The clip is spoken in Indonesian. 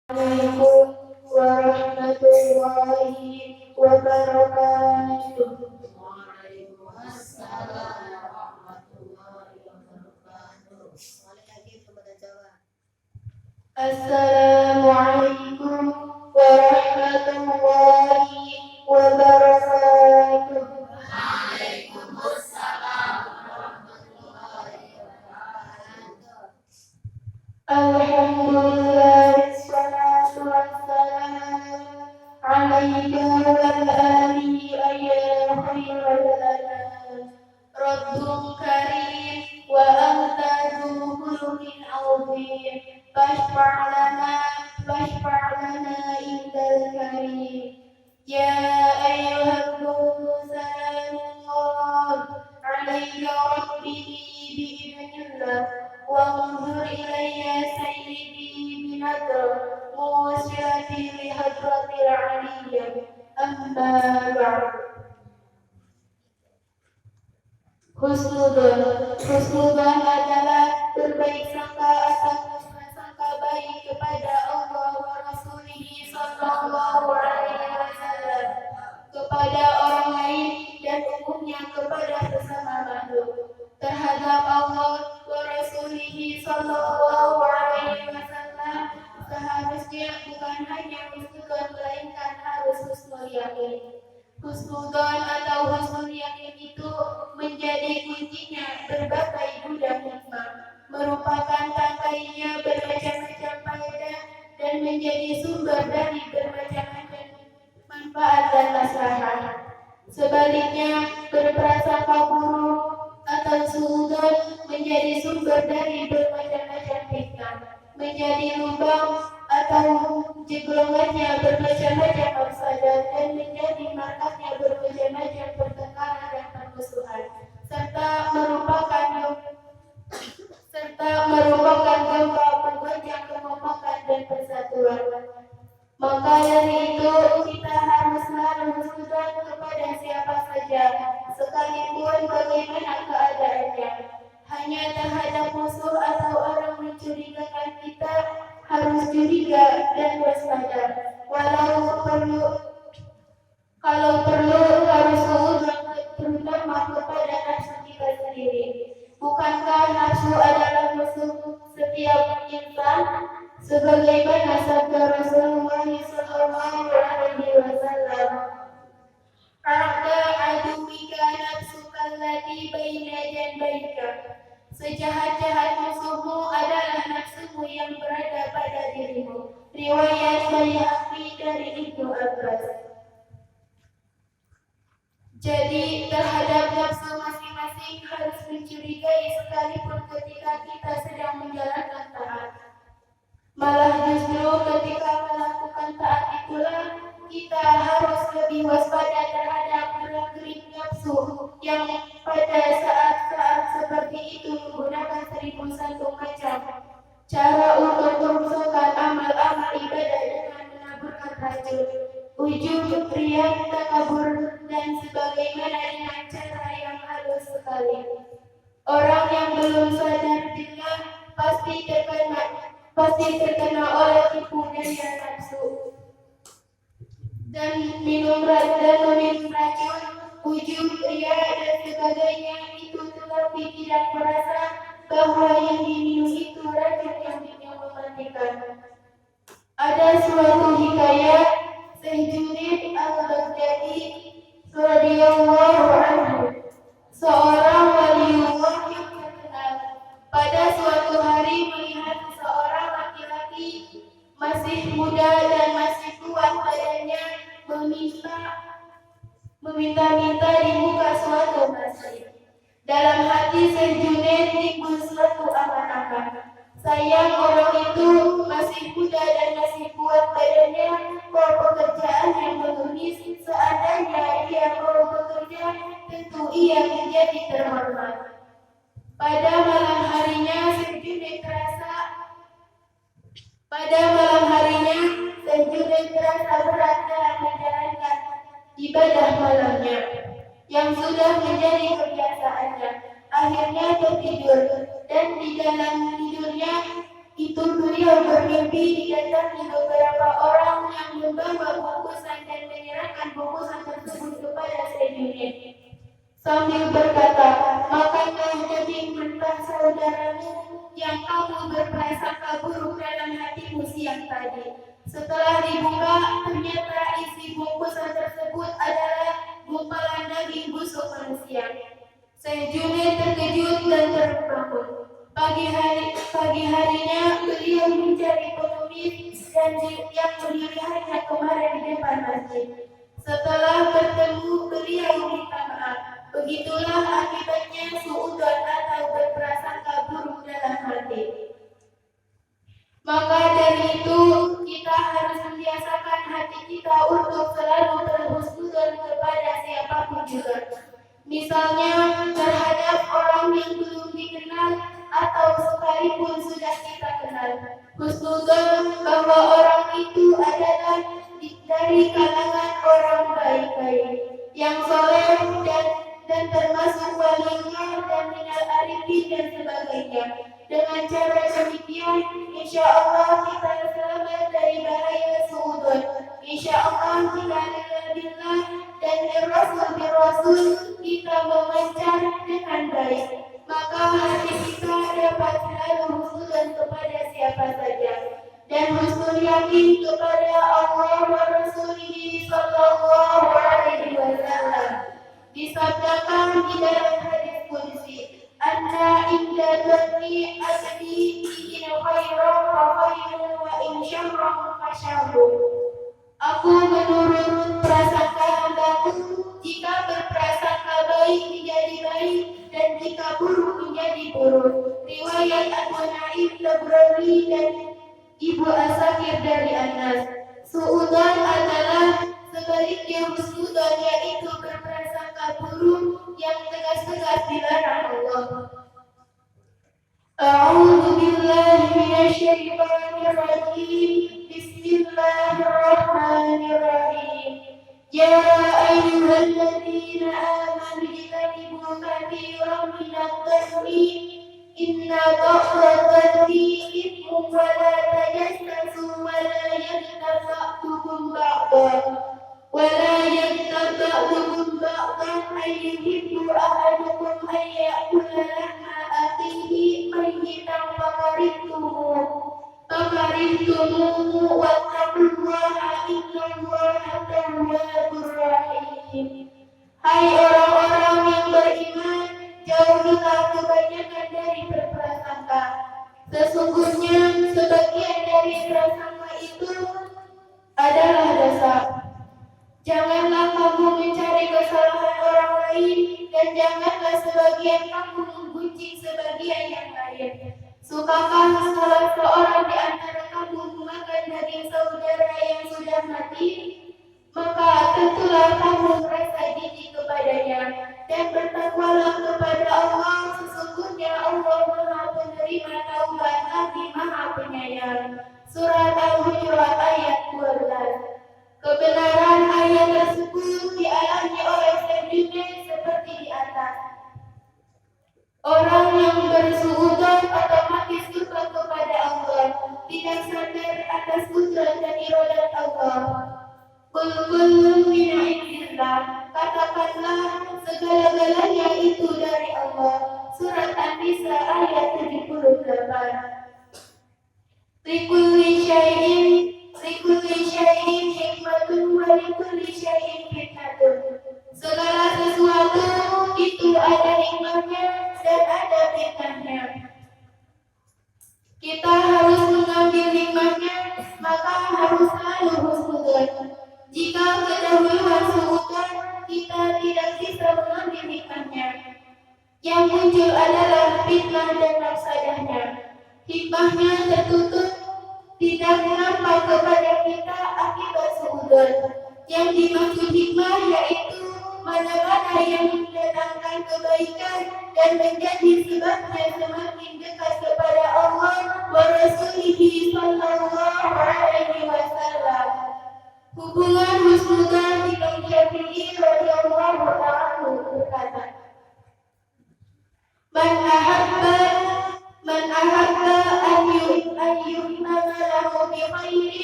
Assalamualaikum warahmatullahi wabarakatuh. Waalaikumsalam warahmatullahi wabarakatuh. Assalamualaikum warahmatullahi wabarakatuh. Waalaikumsalam warahmatullahi wabarakatuh. Alhamdulillah, wassalatu wassalamu alaika wa alihi ya khairal anam. Rabbun karim wa anta dhu khuluqin azim. Fashfa' lana indal karim. Ya ayyuhal qudus salamullah alaika rabbi bi'idhnillah. وانظر إلي سيدي بنظر موسعتي لحضرة العلية أما بعد. Husnudzon adalah berbaik sangka atau prasangka baik kepada Allah wa Rasulih sallallahu alaihi wasallam, kepada orang lain dan umumnya kepada sesama makhluk. Terhadap Allah wa Rasulih sallallahu alaihi wasallam seharusnya bukan hanya husnudzon melainkan harus husnul yakin. Husnudzon atau husnul yakin itu menjadi kuncinya berbagai gudang hikmah, merupakan tangkainya bermacam-macam faedah dan menjadi sumber dari bermacam-macam manfaat dan maslahat. Sebaliknya, berprasangka buruk atau suudzon menjadi sumber dari bermacam-macam fitnah, menjadi lubang atau jeglongannya bermacam-macam mafsadat dan menjadi markatnya bermacam-macam pertengkaran dan permusuhan, serta merupakan gempa menggoncang kekompakan dan persatuan. Maka dari itu kita harus selalu husnudzon kepada siapa saja, sekalipun bagaimana keadaannya. Hanya terhadap musuh atau orang mencurigakan kita harus curiga dan waspada. Kalau perlu harus suudzon terutama kepada nafsu kita sendiri. Bukankah nafsu adalah musuh setiap insan? Sebagaimana sabda Rasulullah sallallahu alaihi wasallam, "A'da aduwika nafsuka allati baina janbayka." Sejahat-jahat musuhmu adalah nafsumu yang berada pada dirimu. Riwayat Baihaqi dari Ibnu Abbas. Jadi terhadap nafsu masing-masing harus mencurigai sekalipun ketika kita sedang menjalankan taat. Malah justru ketika melakukan taat itulah kita harus lebih waspada terhadap gerak-gerik nafsu yang pada saat-saat seperti itu menggunakan 1001 macam cara untuk merusakan amal-amal ibadah dengan menaburkan racun, ujub, riya, takabur, dan sebagaimana dengan cara yang halus sekali. Orang yang belum sadar billah pasti terkena oleh tipu daya nafsu dan minum racun, ujub, riya, dan sebagainya itu, tetapi tidak merasa bahwa yang diminum itu racun yang mematikan. Ada suatu hikayat Syekh Junaid al-Baghdadi radhiyallahu anhu, seorang waliullah yang terkenal, pada suatu hari melihat seorang laki-laki masih muda dan masih kuat badannya meminta-minta di muka suatu masjid. Dalam hati Syekh Junaid timbul suatu angan-angan. Sayang orang itu masih muda dan masih kuat badannya, kok pekerjaan yang mengemis. Seandainya ia mau bekerja, tentu ia menjadi terhormat. Pada malam harinya Syekh Junaid terasa berat dalam menjalankan ibadah malamnya yang sudah menjadi kebiasaannya. Akhirnya tertidur dan di dalam tidurnya itu beliau bermimpi didatangi beberapa orang yang membawa bungkusan dan menyerahkan bungkusan tersebut kepada Sayyidina sambil berkata, makanlah daging mentah saudaramu yang kamu berprasangka buruk dalam hatimu siang tadi. Setelah dibuka, ternyata isi bungkusan tersebut adalah gumpalan daging busuk manusia. Sayyidina terkejut dan terbangun. Pagi harinya beliau mencari pengemis dan yang melihatnya kemarin di depan masjid. Setelah bertemu, beliau minta maaf. Begitulah akibatnya suudzon atau berprasangka buruk dalam hati. Maka dari itu kita harus membiasakan hati kita untuk selalu berhusnudzon kepada siapapun juga. Misalnya terhadap orang yang belum dikenal atau sekalipun sudah kita kenal. Husnudzon bahwa orang itu adalah dari kalangan orang baik-baik yang soleh dan termasuk waliullah dan minal arifin dan sebagainya. Dengan cara demikian, insya Allah kita selamat dari bahaya suudzon. Insya Allah kita billah dan Rasul kita memancar dengan baik. Maka hati kita dapat selalu husnudzon kepada siapa saja dan husnul yakin kepada Allah wa Rasulih sallallahu alaihi wasallam. Disabdakan di dalam hadis qudsi, anna inda dhanni abdi in khairan fa khairun wa in syarran fa syarrun. Aku menurut prasangka hambaku, jika berprasangka baik menjadi baik dan jika buruk menjadi buruk. Riwayat Abu Naim Tabrani dan Ibu Asakir dari Anas. Suudzon adalah sebaliknya husnudzon, yaitu berprasangka buruk yang tegas-tegas dilarang Allah. A'udzu billahi minasyaitonir rajim. Bismillahirrahmanirrahim. Ya ayyuhalladzina amanu ijtanibu katsiran minadh-dhanni inna ba'dadh-dhanni ithmun wa la tajassasu wa la yaghtab ba'dukum ba'dan ayyuhibbu ahadukum an ya'kula lahma akhihi mayyitan fakarihtumuhu wattaqullaha innallaha tawwabur rahim. Hai orang-orang yang beriman, jauhilah kebanyakan dari berprasangka. Sesungguhnya sebagian dari prasangka itu adalah dosa. Janganlah kamu mencari kesalahan orang lain dan janganlah sebagian kamu menggunjing sebagian yang lain. Sukakah salah seorang di antara kamu memakan daging saudara yang sudah mati? Maka tentulah kamu merasa jijik kepadanya dan bertakwalah kepada Allah. Sesungguhnya Allah Maha Penerima Taubat lagi Maha Penyayang. Surat Al-Hujurat ayat 12. Kebenaran ayat tersebut dialami oleh Sayyidina seperti di atas. Orang yang bersuudzon otomatis suka kepada Allah, tidak sadar atas kudrat dan iradat Allah. Kullu min indillah, katakanlah segala-galanya itu dari Allah. Surat An-Nisa ayat 78. Likulli syai'in hikmatun wa likulli syai'in fitnatun. Segala sesuatu itu ada hikmahnya dan ada fitnahnya. Kita harus mengambil hikmahnya, maka harus selalu husnudzon. Jika kedahuluan suudzon, kita tidak bisa mengambil hikmahnya. Yang muncul adalah fitnah dan mafsadahnya. Hikmahnya tertutup, tidak nampak kepada kita akibat suudzon. Yang dimaksud hikmah yaitu mana-mana yang mendatangkan kebaikan dan menjadi sebabnya semakin dekat kepada Allah wa Rasulih sallallahu alaihi wasallam. Hubungan husnudzon Imam Syafi'i radhiyallahu anhu berkata, Man ahabba an أن يهمل له بخير